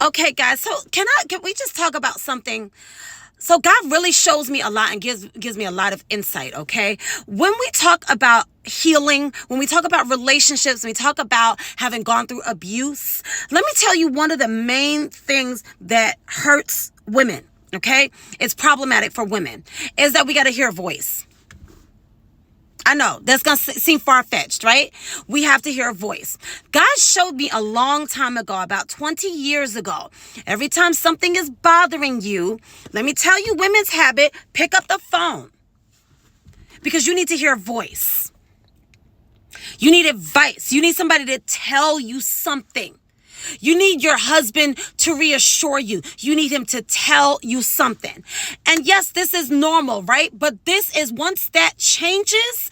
Okay, guys. So can we just talk about something? So God really shows me a lot and gives me a lot of insight, okay? When we talk about healing, when we talk about relationships, when we talk about having gone through abuse, let me tell you one of the main things that hurts women, okay? It's problematic for women, is that we got to hear a voice. I know that's going to seem far-fetched, right? We have to hear a voice. God showed me a long time ago, about 20 years ago. Every time something is bothering you, let me tell you, women's habit, pick up the phone. Because you need to hear a voice. You need advice. You need somebody to tell you something. You need your husband to reassure you. You need him to tell you something. And yes, this is normal, right? But this is, once that changes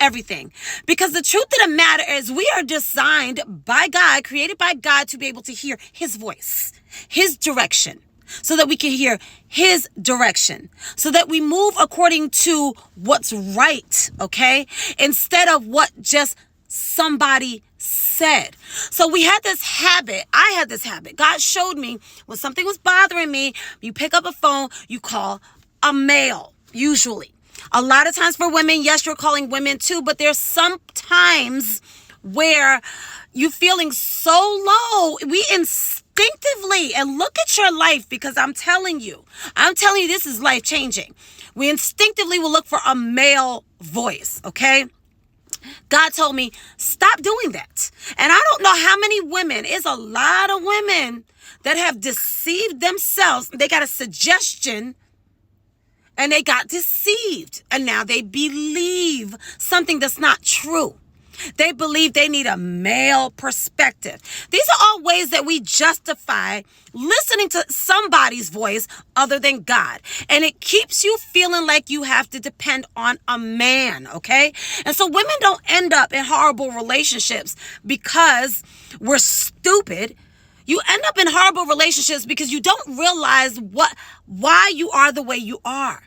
everything. Because the truth of the matter is, we are designed by God, created by God, to be able to hear his voice, his direction, so that we can hear his direction, so that we move according to what's right, okay? Instead of what just somebody said. So we had this habit. I had this habit. God showed me when something was bothering me, you pick up a phone, you call a male, usually. A lot of times for women, yes, you're calling women too, but there's some times where you feeling so low, we instinctively, and look at your life, because I'm telling you, this is life changing. We instinctively will look for a male voice, okay? God told me, stop doing that. And I don't know how many women, it's a lot of women that have deceived themselves. They got a suggestion and they got deceived. And now they believe something that's not true. They believe they need a male perspective. These are all ways that we justify listening to somebody's voice other than God. And it keeps you feeling like you have to depend on a man, okay? And so women don't end up in horrible relationships because we're stupid. You end up in horrible relationships because you don't realize why you are the way you are.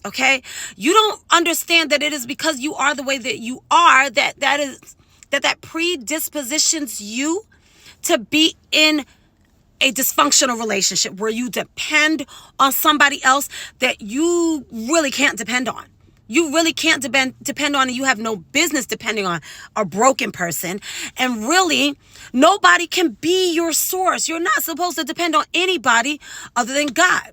Okay, you don't understand that it is because you are the way that you are that predispositions you to be in a dysfunctional relationship where you depend on somebody else that you really can't depend on. You really can't depend on, and you have no business depending on a broken person. And really, nobody can be your source. You're not supposed to depend on anybody other than God.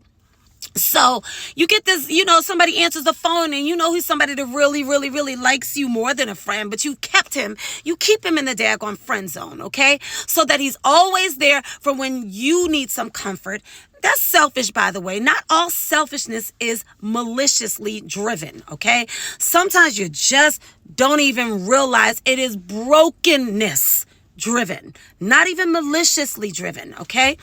So you get this, somebody answers the phone and he's somebody that really, really, really likes you more than a friend, but you keep him in the daggone friend zone, okay? So that he's always there for when you need some comfort. That's selfish, by the way. Not all selfishness is maliciously driven, okay? Sometimes you just don't even realize it is brokenness driven, not even maliciously driven, okay?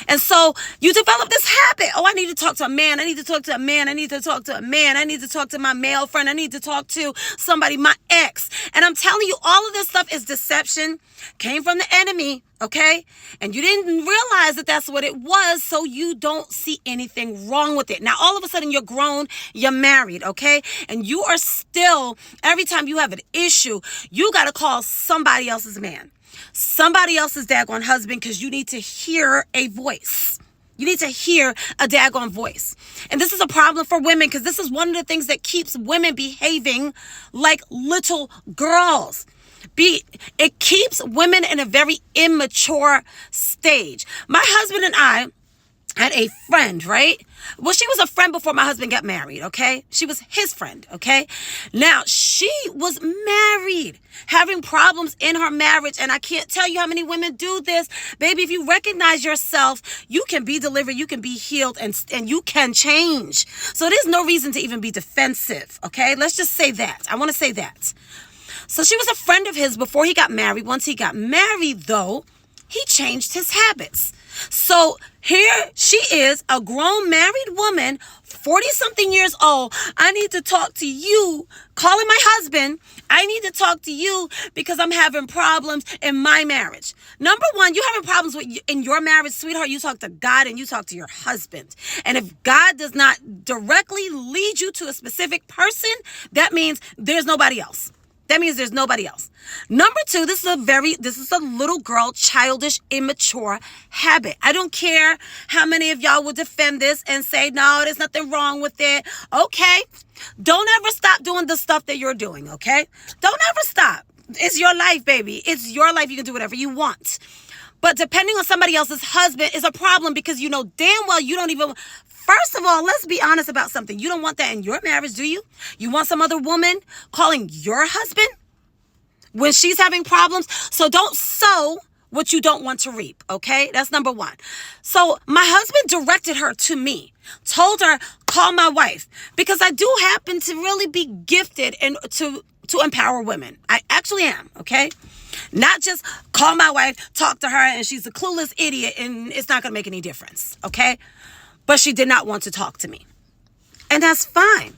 And so you develop this habit. Oh, I need to talk to a man. I need to talk to a man. I need to talk to a man. I need to talk to my male friend. I need to talk to somebody, my ex. And I'm telling you, all of this stuff is deception, came from the enemy, okay? And you didn't realize that that's what it was, so you don't see anything wrong with it. Now, all of a sudden, you're grown, you're married, okay? And you are still, every time you have an issue, you got to call somebody else's man, somebody else's daggone husband, because you need to hear a voice. You need to hear a daggone voice. And this is a problem for women, because this is one of the things that keeps women behaving like little girls. It keeps women in a very immature stage. My husband and I had a friend, right? Well, she was a friend before my husband got married, okay? She was his friend, okay? Now, she was married, having problems in her marriage, and I can't tell you how many women do this. Baby, if you recognize yourself, you can be delivered, you can be healed, and you can change. So there's no reason to even be defensive, okay? Let's just say that. I want to say that. So she was a friend of his before he got married. Once he got married, though, he changed his habits. So here she is, a grown married woman, 40-something years old. I need to talk to you, calling my husband. I need to talk to you because I'm having problems in my marriage. Number one, you're having problems in your marriage, sweetheart. You talk to God and you talk to your husband. And if God does not directly lead you to a specific person, that means there's nobody else. That means there's nobody else. Number two, this is a little girl, childish, immature habit. I don't care how many of y'all will defend this and say, no, there's nothing wrong with it. Okay. Don't ever stop doing the stuff that you're doing. Okay. Don't ever stop. It's your life, baby. It's your life. You can do whatever you want. But depending on somebody else's husband is a problem, because you know damn well you don't even... First of all, let's be honest about something. You don't want that in your marriage, do you? You want some other woman calling your husband when she's having problems? So don't sow what you don't want to reap, okay? That's number one. So my husband directed her to me, told her, call my wife, because I do happen to really be gifted and to empower women. I actually am, okay? Not just call my wife, talk to her, and she's a clueless idiot, and it's not going to make any difference, okay? But she did not want to talk to me. And that's fine.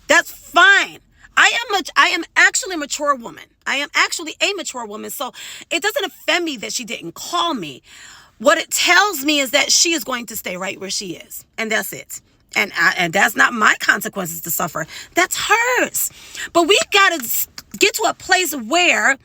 That's fine. I am actually a mature woman. I am actually a mature woman. So it doesn't offend me that she didn't call me. What it tells me is that she is going to stay right where she is. And that's it. And that's not my consequences to suffer. That's hers. But we got to get to a place where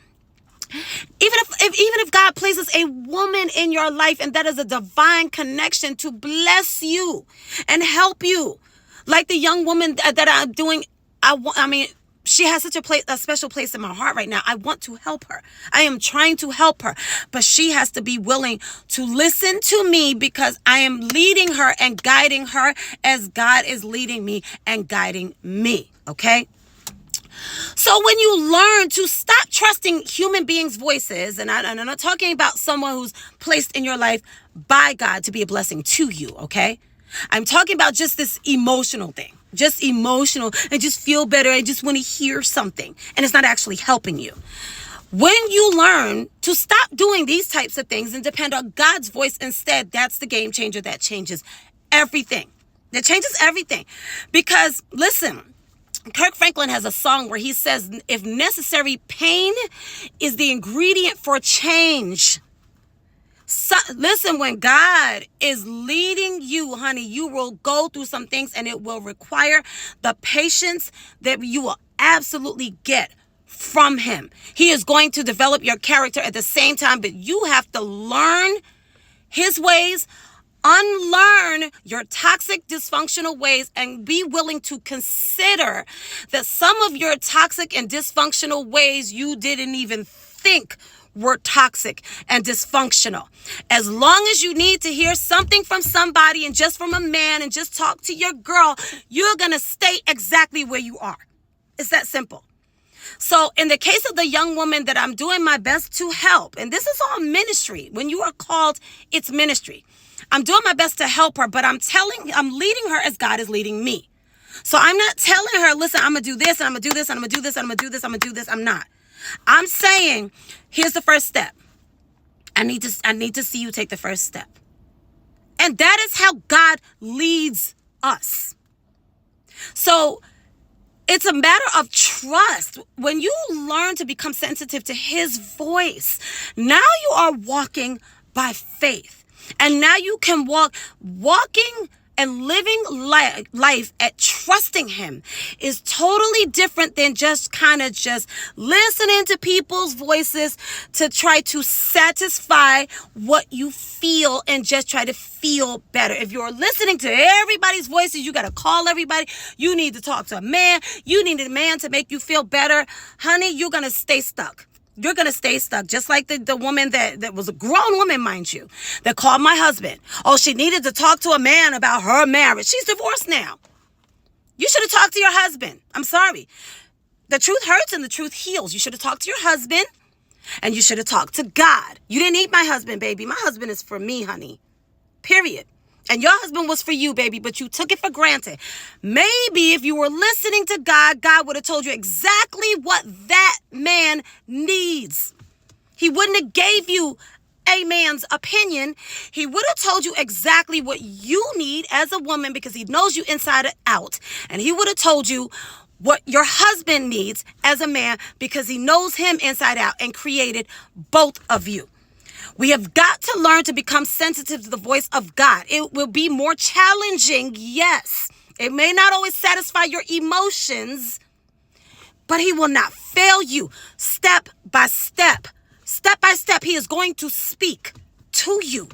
even if God places a woman in your life, and that is a divine connection to bless you and help you, like the young woman that I'm doing, I mean, she has such a special place in my heart right now. I want to help her. I am trying to help her, but she has to be willing to listen to me, because I am leading her and guiding her as God is leading me and guiding me. Okay. So when you learn to stop trusting human beings' voices, and I'm not talking about someone who's placed in your life by God to be a blessing to you, okay? I'm talking about just this emotional thing, just emotional, and just feel better. I just want to hear something, and it's not actually helping you. When you learn to stop doing these types of things and depend on God's voice instead, that's the game changer that changes everything. That changes everything. Because listen, Kirk Franklin has a song where he says, if necessary, pain is the ingredient for change. So, listen, when God is leading you, honey, you will go through some things, and it will require the patience that you will absolutely get from him. He is going to develop your character at the same time, but you have to learn his ways, unlearn your toxic, dysfunctional ways, and be willing to consider that some of your toxic and dysfunctional ways you didn't even think were toxic and dysfunctional. As long as you need to hear something from somebody, and just from a man, and just talk to your girl, you're going to stay exactly where you are. It's that simple. So in the case of the young woman that I'm doing my best to help, and this is all ministry. When you are called, it's ministry. I'm doing my best to help her, but I'm leading her as God is leading me. So I'm not telling her, listen, I'm going to do this, and I'm going to do this, and I'm going to do this, and I'm going to do this, I'm going to do this. I'm not. I'm saying, here's the first step. I need to see you take the first step. And that is how God leads us. So it's a matter of trust. When you learn to become sensitive to his voice, now you are walking by faith. And now you can walking and living life at trusting him is totally different than just listening to people's voices to try to satisfy what you feel and just try to feel better. If you're listening to everybody's voices, you got to call everybody. You need to talk to a man. You need a man to make you feel better. Honey, you're going to stay stuck. You're going to stay stuck, just like the woman that was a grown woman, mind you, that called my husband. Oh, she needed to talk to a man about her marriage. She's divorced now. You should have talked to your husband. I'm sorry. The truth hurts and the truth heals. You should have talked to your husband, and you should have talked to God. You didn't need my husband, baby. My husband is for me, honey. Period. And your husband was for you, baby, but you took it for granted. Maybe if you were listening to God, God would have told you exactly what that man needs. He wouldn't have gave you a man's opinion. He would have told you exactly what you need as a woman, because he knows you inside and out. And he would have told you what your husband needs as a man, because he knows him inside out and created both of you. We have got to learn to become sensitive to the voice of God. It will be more challenging, yes. It may not always satisfy your emotions, but he will not fail you. Step by step, he is going to speak to you.